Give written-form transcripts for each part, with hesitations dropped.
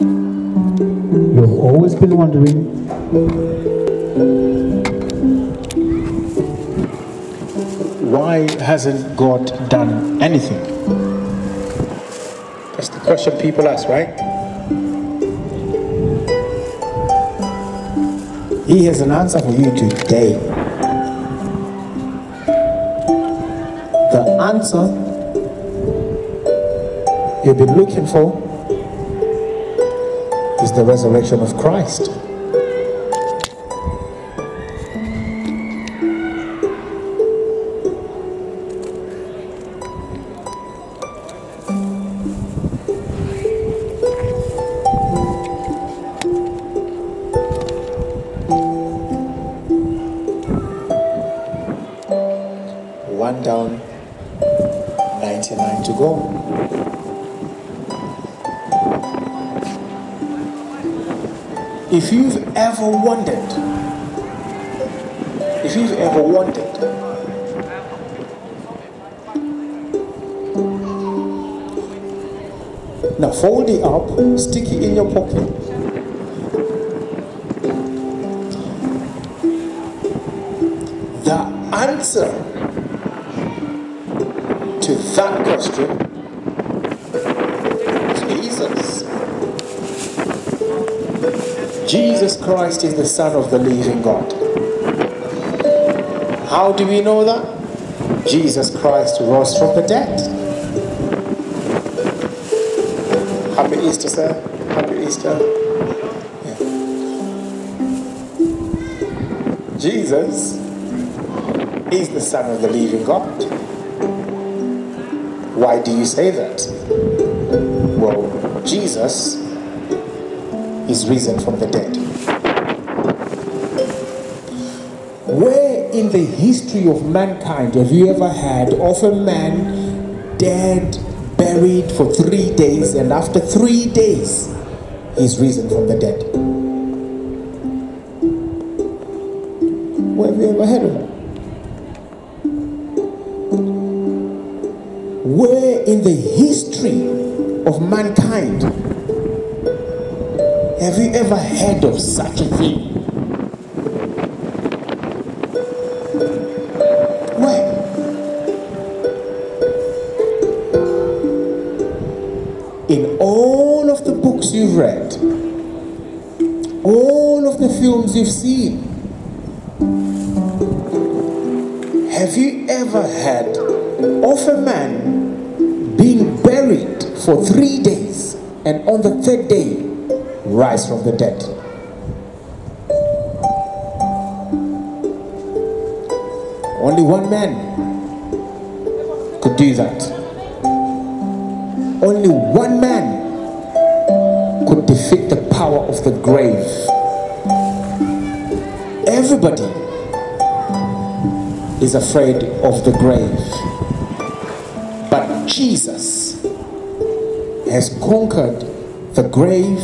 You've always been wondering, why hasn't God done anything? That's the question people ask, right? He has an answer for you today. The answer you've been looking for is the resurrection of Christ. One down, 99 to go. If you've ever wondered, now fold it up, stick it in your pocket. The answer to that question, Jesus. Jesus Christ is the Son of the living God. How do we know that? Jesus Christ rose from the dead. Happy Easter, sir. Happy Easter. Yeah. Jesus is the Son of the living God. Why do you say that? Well, Jesus is risen from the dead. Where in the history of mankind have you ever had of a man dead, buried for 3 days, and after 3 days he's risen from the dead? Where have you ever heard of that? Where in the history of mankind have you ever heard of such a thing? Where? In all of the books you've read, all of the films you've seen, have you ever heard of a man being buried for 3 days and on the 3rd day rise from the dead? Only one man could do that. Only one man could defeat the power of the grave. Everybody is afraid of the grave. But Jesus has conquered the grave,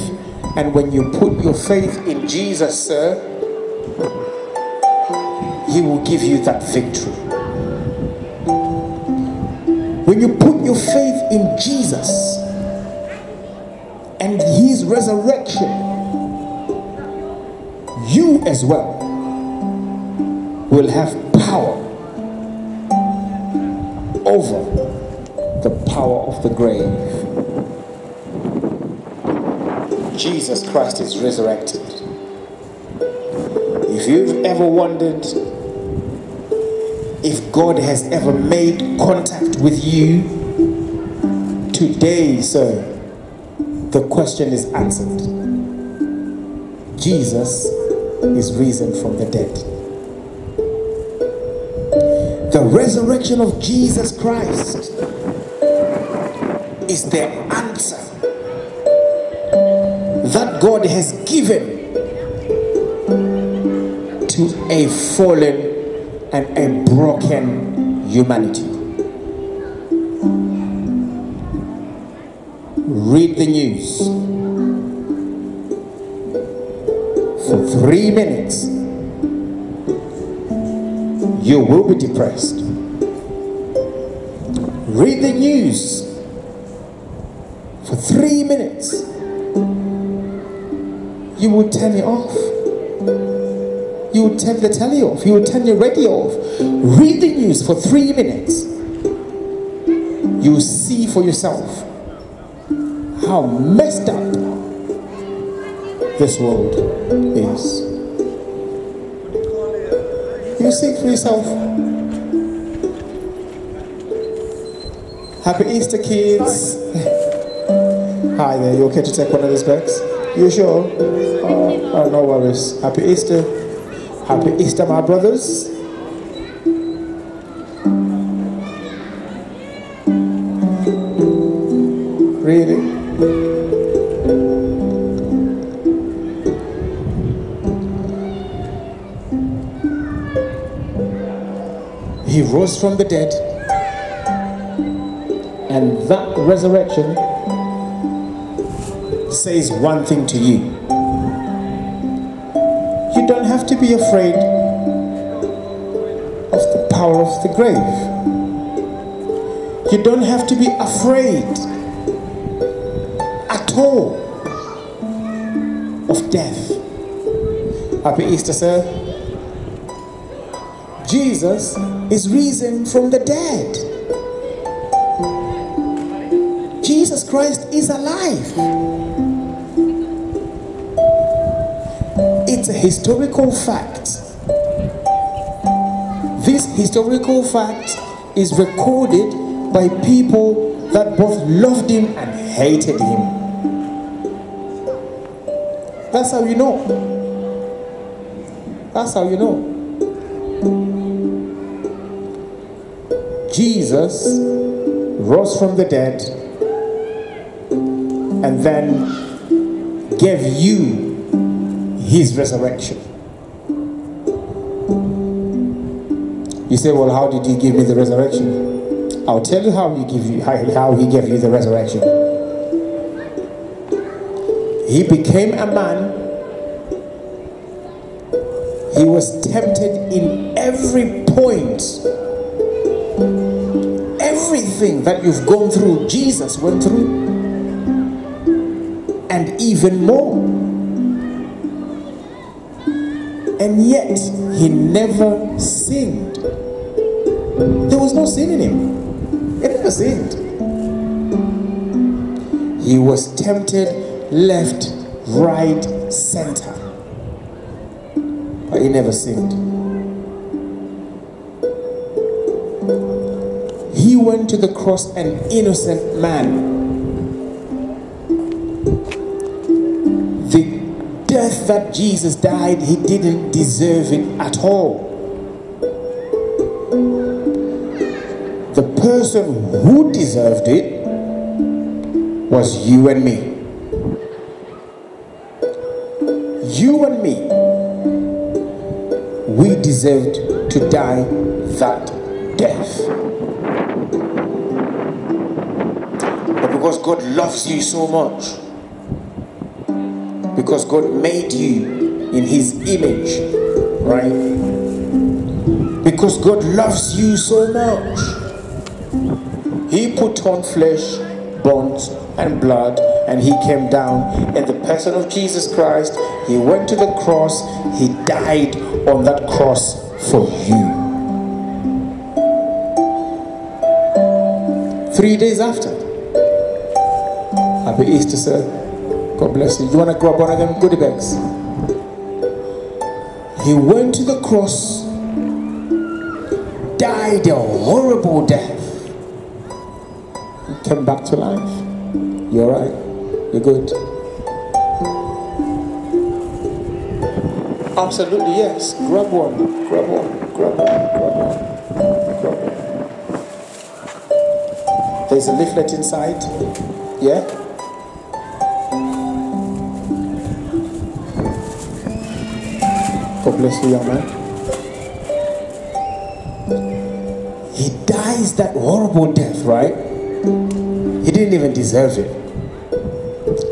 and when you put your faith in Jesus, sir, He will give you that victory. When you put your faith in Jesus and His resurrection, you as well will have power over the power of the grave. Jesus Christ is resurrected. If you've ever wondered if God has ever made contact with you, today, sir, the question is answered. Jesus is risen from the dead. The resurrection of Jesus Christ is the answer that God has given to a fallen and a broken humanity. Read the news. For 3 minutes, you will be depressed. Read the news for 3 minutes, you would turn it off. You would turn the telly off. You would turn your radio off. Read the news for 3 minutes. You will see for yourself how messed up this world is. You see it for yourself. Happy Easter, kids. Hi there, you okay to take one of these bags? You sure? Oh, no worries. Happy Easter. Happy Easter, my brothers. Really? He rose from the dead, and that resurrection says one thing to you. You don't have to be afraid of the power of the grave. You don't have to be afraid at all of death. Happy Easter, sir. Jesus is risen from the dead. Jesus Christ is alive. It's a historical fact. This historical fact is recorded by people that both loved him and hated him. That's how you know. That's how you know. Jesus rose from the dead and then gave you his resurrection. You say, well, how did he give me the resurrection? I'll tell you how he gave you the resurrection. He became a man. He was tempted in every point. Everything that you've gone through, Jesus went through. And even more. And yet, he never sinned. There was no sin in him. He never sinned. He was tempted left, right, center. But he never sinned. He went to the cross an innocent man. The death that Jesus died, he didn't deserve it at all. The person who deserved it was you and me. You and me. We deserved to die that death. But because God loves you so much, because God made you in his image, right? Because God loves you so much, he put on flesh, bones, and blood, and he came down in the person of Jesus Christ. He went to the cross. He died on that cross for you. 3 days after. Happy Easter, sir. God bless you. You want to grab one of them goodie bags? He went to the cross, died a horrible death, and came back to life. You're right. You're good. Absolutely, yes. Grab one. Grab one. Grab one. Grab one. Grab one. There's a leaflet inside. Yeah? God bless you, young man. He dies that horrible death, right? He didn't even deserve it.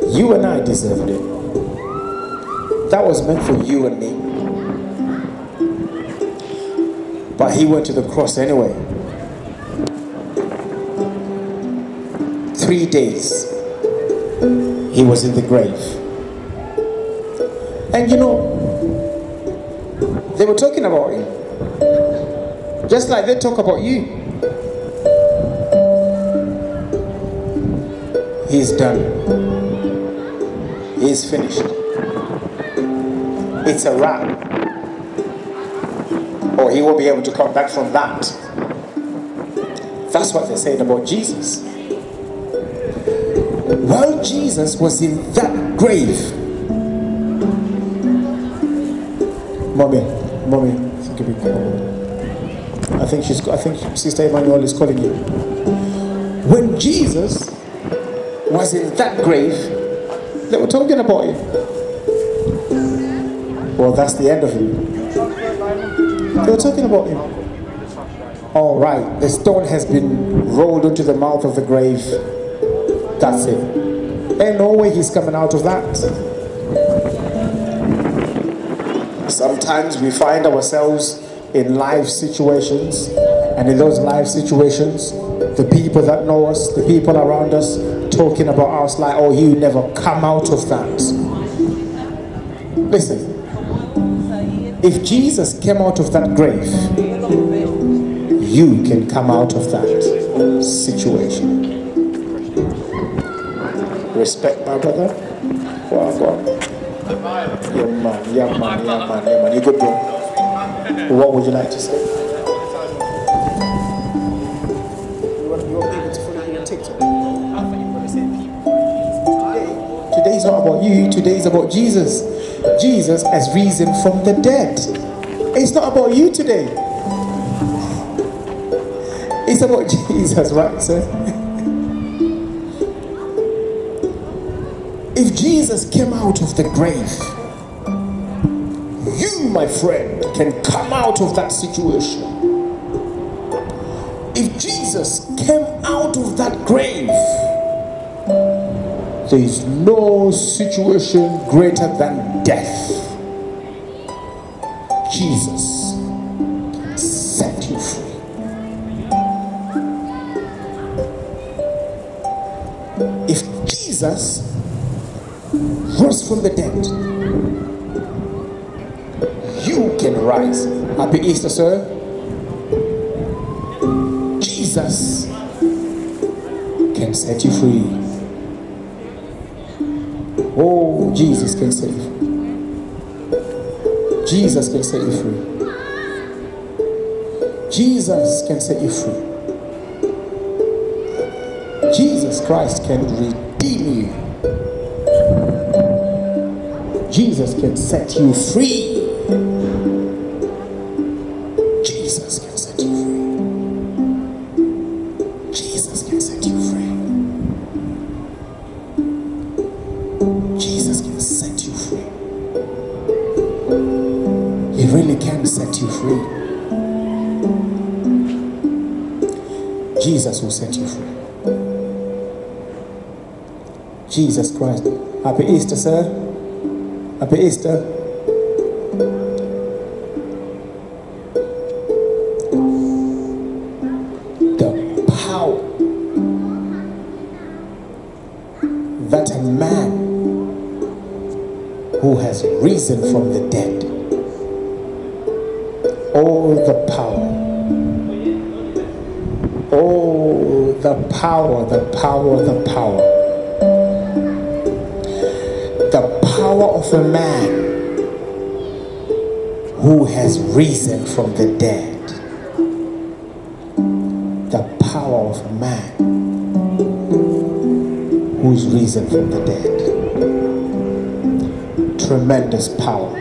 You and I deserved it. That was meant for you and me. But he went to the cross anyway. 3 days he was in the grave. And you know, they were talking about him, just like they talk about you. He's done. He's finished. It's a wrap. Or he won't be able to come back from that. That's what they said about Jesus. While Jesus was in that grave, Mommy, give me a call. I think Sister Emmanuel is calling you. When Jesus was in that grave, they were talking about him. Well, that's the end of him. They were talking about him. All right, the stone has been rolled into the mouth of the grave. That's it. Ain't no way he's coming out of that. Sometimes we find ourselves in life situations, and in those life situations, the people that know us, the people around us, talking about us like, oh, you never come out of that. Listen, if Jesus came out of that grave, you can come out of that situation. Respect my brother. Wow, God. Yeah, man. You good, bro? What would you like to say? You want people to follow you on TikTok? Today is not about you. Today is about Jesus. Jesus has risen from the dead. It's not about you today. It's about Jesus, right, sir? If Jesus came out of the grave, you, my friend, can come out of that situation. If Jesus came out of that grave, there is no situation greater than death. Jesus set you free. If Jesus rose from the dead, you can rise. Happy Easter, sir. Jesus can set you free. Oh, Jesus can set you free. Jesus can set you free. Jesus can set you free. Jesus Christ can redeem you. Jesus can set you free. Jesus can set you free. Jesus can set you free. Jesus can set you free. He really can set you free. Jesus will set you free. Jesus Christ. Happy Easter, sir. Happy Easter. The power that a man who has risen from the dead, all the power, oh, the power, the power, the power. The power of a man who has risen from the dead. The power of a man who's risen from the dead. Tremendous power.